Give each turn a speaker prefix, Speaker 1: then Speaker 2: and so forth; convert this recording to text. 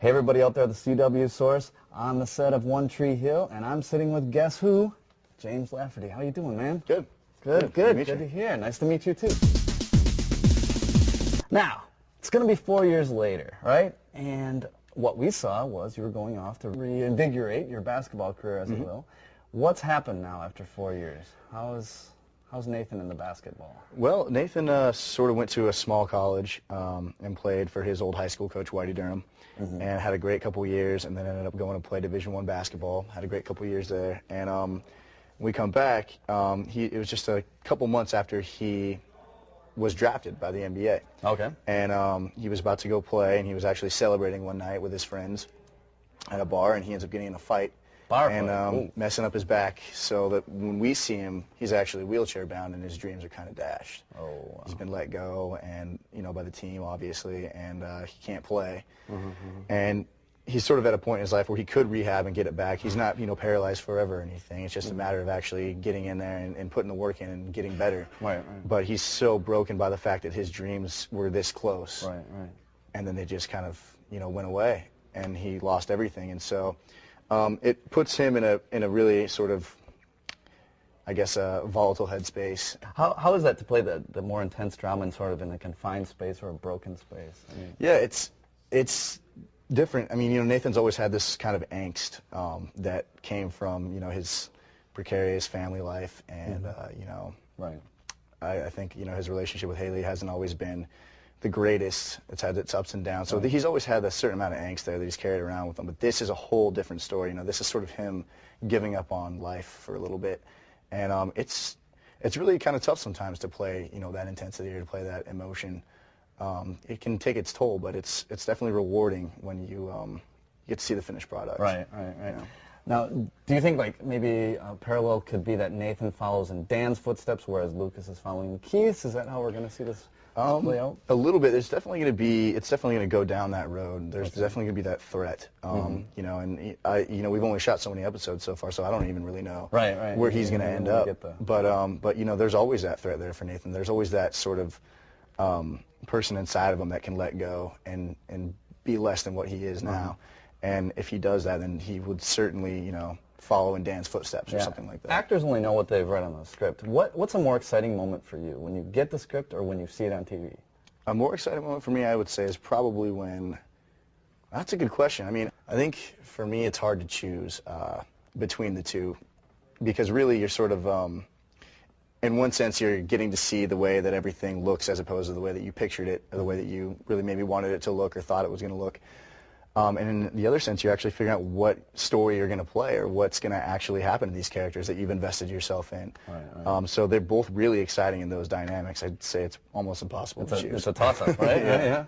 Speaker 1: Hey everybody out there at the CW Source on the set of One Tree Hill, and I'm sitting with guess who? James Lafferty. How you doing, man?
Speaker 2: Good.
Speaker 1: Good to hear. Nice to meet you too. Now, it's going to be 4 years later, right? And what we saw was you were going off to reinvigorate your basketball career, as it will. What's happened now after 4 years? How's Nathan in the basketball?
Speaker 2: Well, Nathan sort of went to a small college and played for his old high school coach, Whitey Durham, and had a great couple years, and then ended up going to play Division I basketball. Had a great couple years there. And when we come back, it was just a couple months after he was drafted by the NBA.
Speaker 1: Okay.
Speaker 2: And he was about to go play, and he was actually celebrating one night with his friends at a bar, and he ends up getting in a fight. And messing up his back, so that when we see him, he's actually wheelchair bound and his dreams are kind of dashed.
Speaker 1: Oh, wow.
Speaker 2: He's been let go, and by the team obviously, and he can't play. And he's sort of at a point in his life where he could rehab and get it back. He's not paralyzed forever or anything. It's just a matter of actually getting in there and putting the work in and getting better.
Speaker 1: Right.
Speaker 2: But he's so broken by the fact that his dreams were this close.
Speaker 1: Right.
Speaker 2: And then they just kind of went away, and he lost everything. And so it puts him in a really sort of, I guess, a volatile headspace.
Speaker 1: How is that to play the more intense drama in sort of in a confined space or a broken space?
Speaker 2: Yeah, it's different. I mean, Nathan's always had this kind of angst that came from his precarious family life, and
Speaker 1: Right.
Speaker 2: I think his relationship with Haley hasn't always been the greatest. It's had its ups and downs. So he's always had a certain amount of angst there that he's carried around with him. But this is a whole different story. This is sort of him giving up on life for a little bit. And it's really kind of tough sometimes to play, that intensity or to play that emotion. It can take its toll, but it's definitely rewarding when you get to see the finished product.
Speaker 1: Right. Now, do you think maybe a parallel could be that Nathan follows in Dan's footsteps, whereas Lucas is following Keith's? Is that how we're going to see this play out?
Speaker 2: A little bit. It's definitely going to go down that road. There's definitely going to be that threat. And we've only shot so many episodes so far, so I don't even really know where he's going to end up. But there's always that threat there for Nathan. There's always that sort of person inside of him that can let go and be less than what he is now. And if he does that, then he would certainly, follow in Dan's footsteps or something like that.
Speaker 1: Actors only know what they've read on the script. What's a more exciting moment for you, when you get the script or when you see it on TV?
Speaker 2: A more exciting moment for me, I would say, is probably when... That's a good question. I mean, I think for me it's hard to choose between the two, because really you're sort of... in one sense, you're getting to see the way that everything looks as opposed to the way that you pictured it, or the way that you really maybe wanted it to look or thought it was going to look. And in the other sense, you're actually figuring out what story you're going to play or what's going to actually happen to these characters that you've invested yourself in.
Speaker 1: Right.
Speaker 2: So they're both really exciting in those dynamics. I'd say it's almost impossible to choose.
Speaker 1: It's a toss-up, right? Yeah.